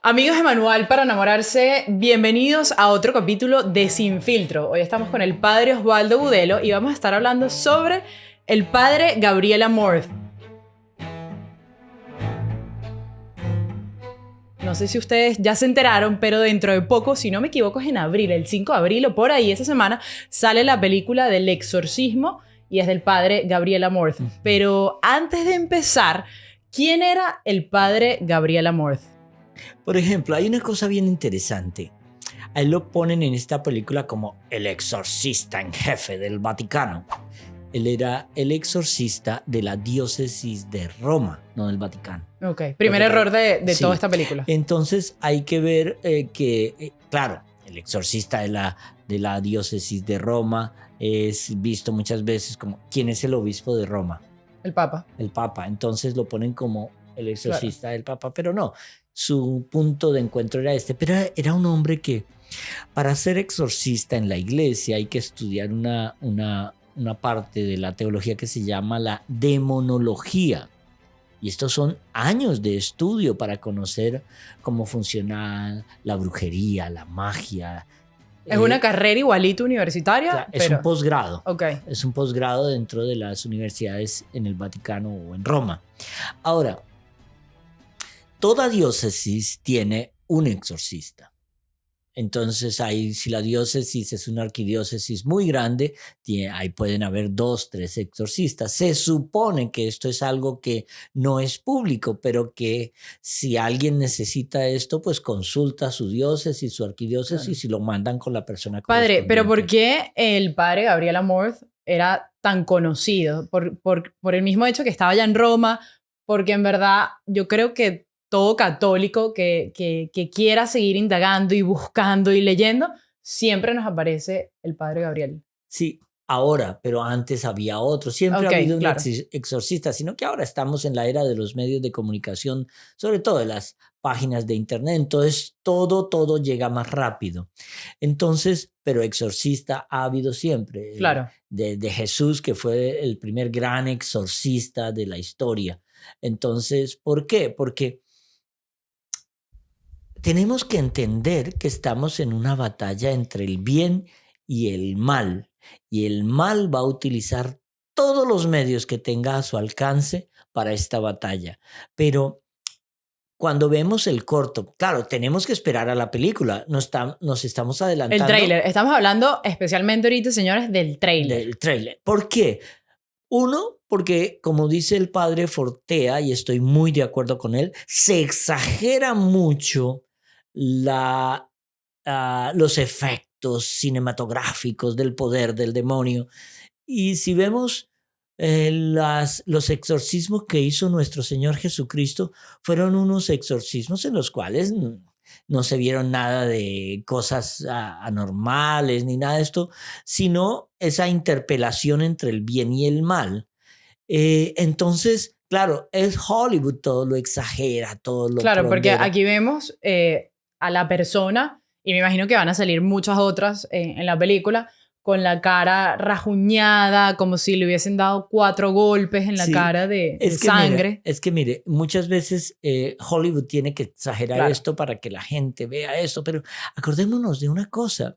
Amigos de Manual para Enamorarse, bienvenidos a otro capítulo de Sin Filtro. Hoy estamos con el padre Osvaldo Budelo y vamos a estar hablando sobre el padre Gabriel Amorth. Pero antes de empezar, ¿quién era el padre Gabriel Amorth? Bienvenidos a otro capítulo de Sin Filtro. Hoy estamos con el padre Osvaldo Budelo y vamos a estar hablando sobre el padre Gabriel Amorth. No sé si ustedes ya se enteraron, pero dentro de poco, si no me equivoco, es en abril, el 5 de abril o por ahí esa semana, sale la película del exorcismo y es del padre Gabriel Amorth. Pero antes de empezar, ¿quién era el padre Gabriel Amorth? Por ejemplo, hay una cosa bien interesante. A él lo ponen en esta película como el exorcista en jefe del Vaticano. Él era el exorcista de la diócesis de Roma, no del Vaticano. Ok, primer error de Sí. toda esta película. Entonces hay que ver claro, el exorcista de la diócesis de Roma es visto muchas veces como ¿quién es el obispo de Roma? El Papa. El Papa. Entonces lo ponen como el exorcista del Papa, pero no. Su punto de encuentro era este, pero era un hombre que para ser exorcista en la iglesia hay que estudiar una parte de la teología que se llama la demonología. Y estos son años de estudio para conocer cómo funciona la brujería, la magia. Es una carrera igualito universitaria, O sea, pero... es un posgrado. Okay. Es un posgrado dentro de las universidades en el Vaticano o en Roma. Ahora, toda diócesis tiene un exorcista. Entonces, ahí, si la diócesis es una arquidiócesis muy grande, ahí pueden haber 2, 3 exorcistas. Se supone que esto es algo que no es público, pero que si alguien necesita esto, pues consulta a su diócesis, su arquidiócesis y lo mandan con la persona correspondiente. Padre, pero ¿por qué el padre Gabriel Amorth era tan conocido? Por el mismo hecho que estaba allá en Roma, porque en verdad yo creo que todo católico que quiera seguir indagando y buscando y leyendo, siempre nos aparece el padre Gabriel. Sí, ahora, pero antes había otro. Siempre ha habido un exorcista, sino que ahora estamos en la era de los medios de comunicación, sobre todo de las páginas de internet. Entonces, todo llega más rápido. Entonces, pero exorcista ha habido siempre. Claro. De Jesús, que fue el primer gran exorcista de la historia. Entonces, ¿por qué? Porque tenemos que entender que estamos en una batalla entre el bien y el mal. Y el mal va a utilizar todos los medios que tenga a su alcance para esta batalla. Pero cuando vemos el corto, claro, tenemos que esperar a la película. Nos estamos adelantando. El tráiler. Estamos hablando especialmente ahorita, señores, del tráiler. Del tráiler. ¿Por qué? Uno, porque como dice el padre Fortea, y estoy muy de acuerdo con él, se exagera mucho los efectos cinematográficos del poder del demonio. Y si vemos los exorcismos que hizo nuestro Señor Jesucristo, fueron unos exorcismos en los cuales no se vieron nada de cosas anormales ni nada de esto, sino esa interpelación entre el bien y el mal. Entonces, claro, es Hollywood, todo lo exagera, todo lo Claro, porque pondera. aquí vemos a la persona, y me imagino que van a salir muchas otras en la película, con la cara rajuñada, como si le hubiesen dado 4 golpes en la cara de sangre. Mira, es que mire, muchas veces Hollywood tiene que exagerar esto para que la gente vea esto, pero acordémonos de una cosa,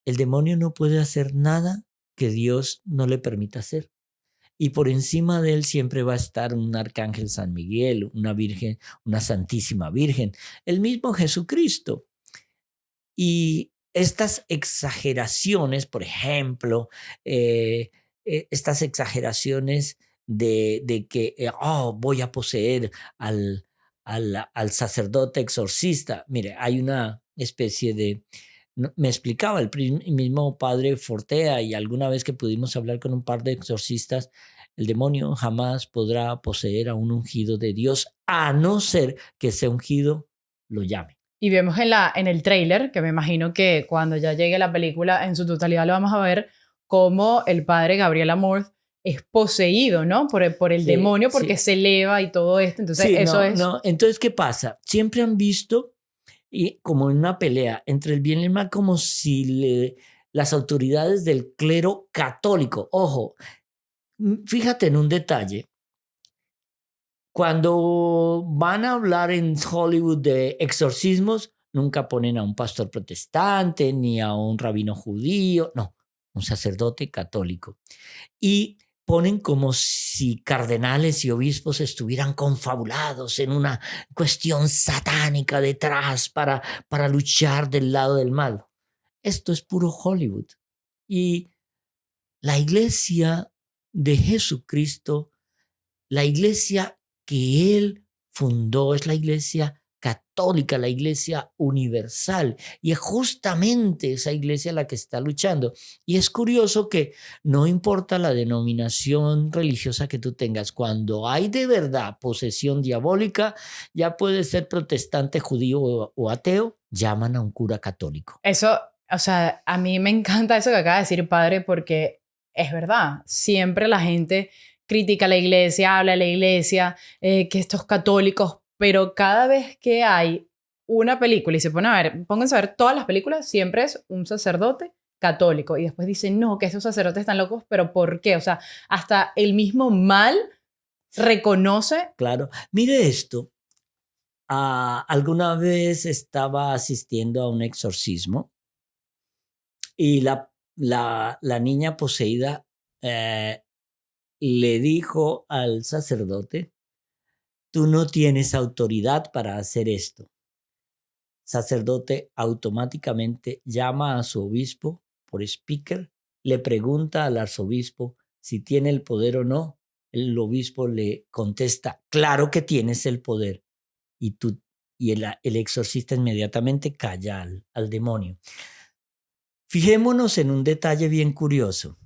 el demonio no puede hacer nada que Dios no le permita hacer. Y por encima de él siempre va a estar un arcángel San Miguel, una virgen, una santísima virgen, el mismo Jesucristo. Y estas exageraciones, por ejemplo, estas exageraciones de que voy a poseer al sacerdote exorcista. Mire, hay una especie de... Me explicaba el mismo padre Fortea, y alguna vez que pudimos hablar con un par de exorcistas, el demonio jamás podrá poseer a un ungido de Dios, a no ser que ese ungido lo llame. Y vemos en el tráiler, que me imagino que cuando ya llegue la película en su totalidad lo vamos a ver, cómo el padre Gabriel Amorth es poseído, ¿no? Por el demonio, porque se eleva y todo esto. Entonces, Entonces, ¿qué pasa? Siempre han visto, y como en una pelea entre el bien y el mal, como si las autoridades del clero católico, ojo, fíjate en un detalle, Cuando van a hablar en Hollywood de exorcismos, nunca ponen a un pastor protestante ni a un rabino judío, no, un sacerdote católico. Y ponen como si cardenales y obispos estuvieran confabulados en una cuestión satánica detrás para luchar del lado del mal. Esto es puro Hollywood. Y la iglesia de Jesucristo, la iglesia que Él fundó, es la iglesia católica, la iglesia universal. Y es justamente esa iglesia la que está luchando. Y es curioso que no importa la denominación religiosa que tú tengas, cuando hay de verdad posesión diabólica, ya puede ser protestante, judío o ateo, llaman a un cura católico. Eso, o sea, a mí me encanta eso que acaba de decir, padre, porque es verdad, siempre la gente critica a la iglesia, habla de la iglesia, que estos católicos, pero cada vez que hay una película y se pone a ver, pónganse a ver todas las películas, siempre es un sacerdote católico y después dicen, no, que esos sacerdotes están locos, pero ¿por qué? O sea, hasta el mismo mal reconoce. Claro, mire esto. Alguna vez estaba asistiendo a un exorcismo y la niña poseída le dijo al sacerdote, tú no tienes autoridad para hacer esto. Sacerdote automáticamente llama a su obispo por speaker, le pregunta al arzobispo si tiene el poder o no. El obispo le contesta, claro que tienes el poder. Y el exorcista inmediatamente calla al demonio. Fijémonos en un detalle bien curioso.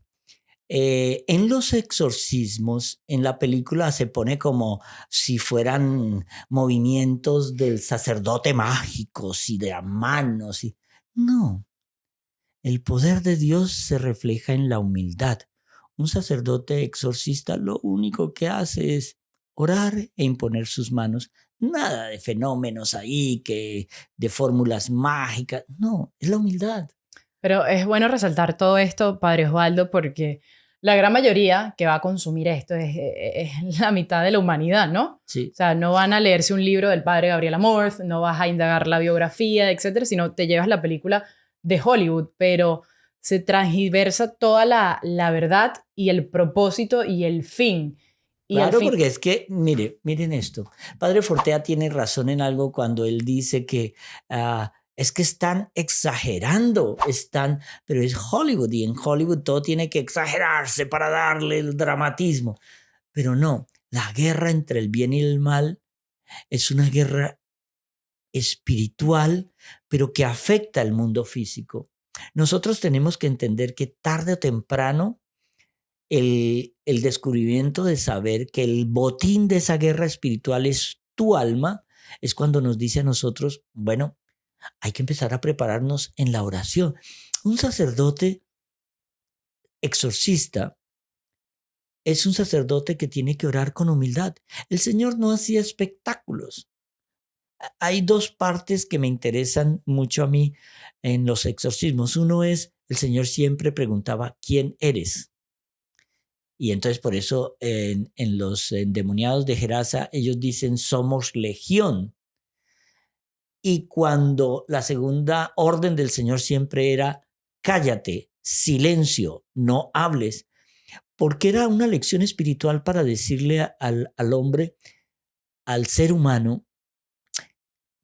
En los exorcismos, en la película se pone como si fueran movimientos del sacerdote mágicos y de las manos. No, el poder de Dios se refleja en la humildad. Un sacerdote exorcista lo único que hace es orar e imponer sus manos. Nada de fenómenos ahí, de fórmulas mágicas. No, es la humildad. Pero es bueno resaltar todo esto, padre Osvaldo, porque la gran mayoría que va a consumir esto es la mitad de la humanidad, ¿no? Sí. O sea, no van a leerse un libro del padre Gabriel Amorth, no vas a indagar la biografía, etcétera, sino te llevas la película de Hollywood, pero se transgiversa toda la verdad y el propósito y el fin. Y claro, porque es que, miren esto. Padre Fortea tiene razón en algo cuando él dice que es que están exagerando, pero es Hollywood y en Hollywood todo tiene que exagerarse para darle el dramatismo. Pero no, la guerra entre el bien y el mal es una guerra espiritual, pero que afecta al mundo físico. Nosotros tenemos que entender que tarde o temprano el descubrimiento de saber que el botín de esa guerra espiritual es tu alma, es cuando nos dice a nosotros, bueno, hay que empezar a prepararnos en la oración. Un sacerdote exorcista es un sacerdote que tiene que orar con humildad. El Señor no hacía espectáculos. Hay dos partes que me interesan mucho a mí en los exorcismos. Uno es, el Señor siempre preguntaba, ¿quién eres? Y entonces por eso en los endemoniados de Gerasa ellos dicen somos legión. Y cuando la segunda orden del Señor siempre era cállate, silencio, no hables, porque era una lección espiritual para decirle al hombre, al ser humano,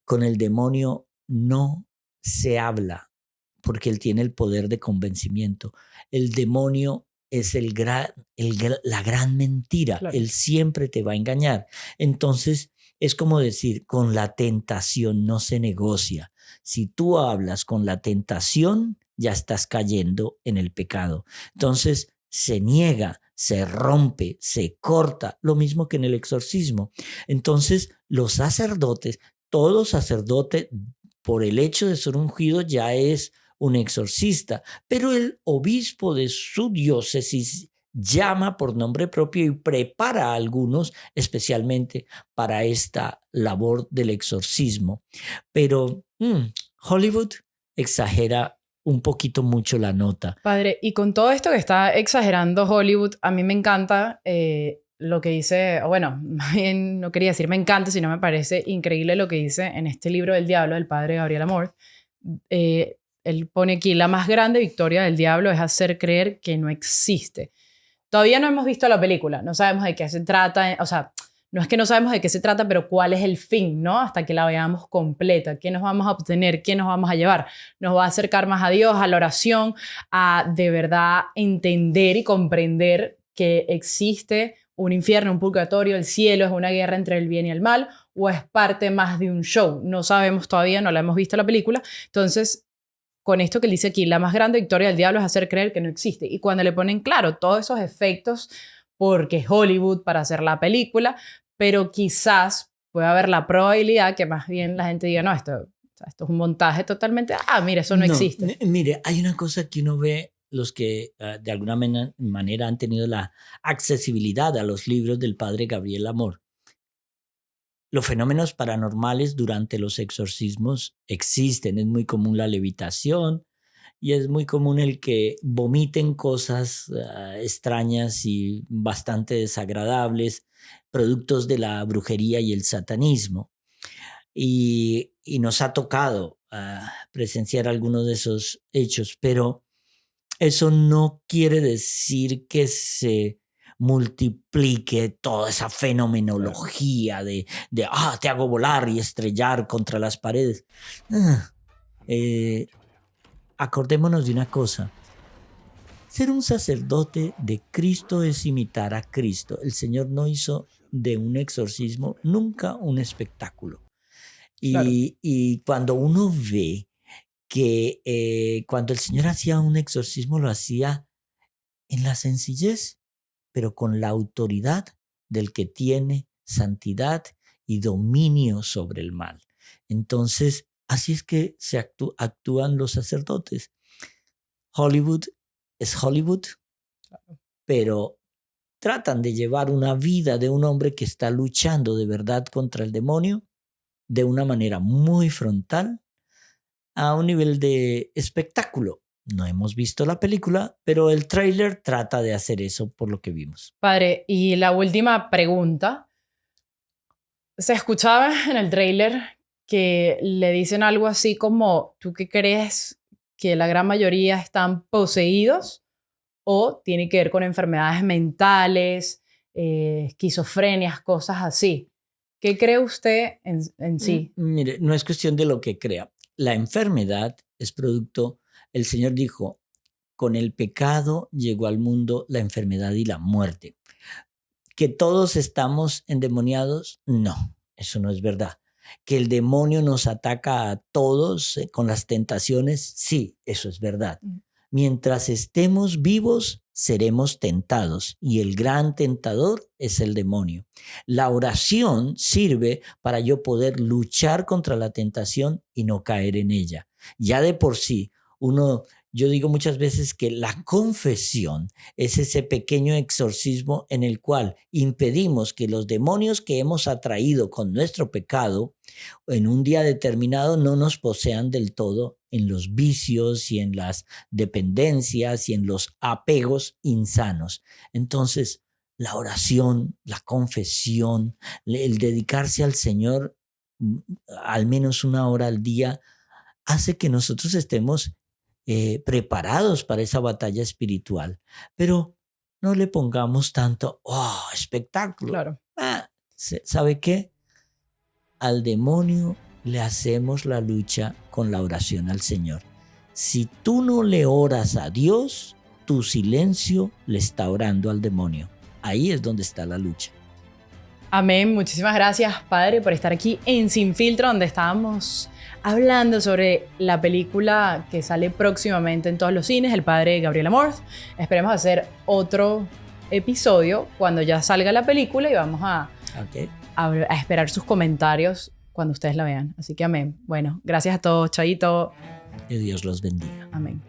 con el demonio no se habla, porque él tiene el poder de convencimiento. El demonio es la gran mentira. Claro. Él siempre te va a engañar. Entonces, es como decir, con la tentación no se negocia. Si tú hablas con la tentación, ya estás cayendo en el pecado. Entonces, se niega, se rompe, se corta, lo mismo que en el exorcismo. Entonces, los sacerdotes, todo sacerdote, por el hecho de ser ungido, ya es un exorcista, pero el obispo de su diócesis llama por nombre propio y prepara a algunos especialmente para esta labor del exorcismo. Pero Hollywood exagera un poquito mucho la nota. Padre, y con todo esto que está exagerando Hollywood, a mí me encanta lo que dice, o bueno, más bien no quería decir me encanta, sino me parece increíble lo que dice en este libro del diablo del padre Gabriel Amorth. Él pone aquí, la más grande victoria del diablo es hacer creer que no existe. Todavía no hemos visto la película, no sabemos de qué se trata, o sea, no es que no sabemos de qué se trata, pero cuál es el fin, ¿no? Hasta que la veamos completa, qué nos vamos a obtener, qué nos vamos a llevar. Nos va a acercar más a Dios, a la oración, a de verdad entender y comprender que existe un infierno, un purgatorio, el cielo, es una guerra entre el bien y el mal, o es parte más de un show. No sabemos todavía, no la hemos visto la película. Entonces, con esto que él dice aquí, la más grande victoria del diablo es hacer creer que no existe. Y cuando le ponen claro todos esos efectos, porque es Hollywood para hacer la película, pero quizás puede haber la probabilidad que más bien la gente diga, no, esto es un montaje totalmente, mira, eso no existe. Mire, hay una cosa que uno ve, los que de alguna manera han tenido la accesibilidad a los libros del padre Gabriel Amorth. Los fenómenos paranormales durante los exorcismos existen. Es muy común la levitación y es muy común el que vomiten cosas extrañas y bastante desagradables, productos de la brujería y el satanismo. Y nos ha tocado presenciar algunos de esos hechos, pero eso no quiere decir que se multiplique toda esa fenomenología de te hago volar y estrellar contra las paredes. Acordémonos de una cosa. Ser un sacerdote de Cristo es imitar a Cristo. El Señor no hizo de un exorcismo nunca un espectáculo. Claro. Y cuando uno ve que cuando el Señor hacía un exorcismo lo hacía en la sencillez, pero con la autoridad del que tiene santidad y dominio sobre el mal. Entonces, así es que se actúan los sacerdotes. Hollywood es Hollywood, pero tratan de llevar una vida de un hombre que está luchando de verdad contra el demonio de una manera muy frontal, a un nivel de espectáculo. No hemos visto la película, pero el tráiler trata de hacer eso por lo que vimos. Padre, y la última pregunta. Se escuchaba en el tráiler que le dicen algo así como, ¿tú qué crees que la gran mayoría están poseídos o tiene que ver con enfermedades mentales, esquizofrenias, cosas así? ¿Qué cree usted en sí? Mire, no es cuestión de lo que crea. La enfermedad es producto, el Señor dijo, con el pecado llegó al mundo la enfermedad y la muerte. ¿Que todos estamos endemoniados? No, eso no es verdad. ¿Que el demonio nos ataca a todos con las tentaciones? Sí, eso es verdad. Mientras estemos vivos, seremos tentados y el gran tentador es el demonio. La oración sirve para yo poder luchar contra la tentación y no caer en ella. Ya de por sí, yo digo muchas veces que la confesión es ese pequeño exorcismo en el cual impedimos que los demonios que hemos atraído con nuestro pecado en un día determinado no nos posean del todo en los vicios y en las dependencias y en los apegos insanos. Entonces, la oración, la confesión, el dedicarse al Señor al menos 1 hora al día hace que nosotros estemos preparados para esa batalla espiritual, pero no le pongamos tanto espectáculo. Claro. ¿Sabe qué? Al demonio le hacemos la lucha con la oración al Señor. Si tú no le oras a Dios, tu silencio le está orando al demonio. Ahí es donde está la lucha. Amén. Muchísimas gracias, Padre, por estar aquí en Sin Filtro, donde estábamos hablando sobre la película que sale próximamente en todos los cines, El Padre Gabriel Amorth. Esperemos hacer otro episodio cuando ya salga la película y vamos a esperar sus comentarios cuando ustedes la vean. Así que amén. Bueno, gracias a todos. Chaito. Que Dios los bendiga. Amén.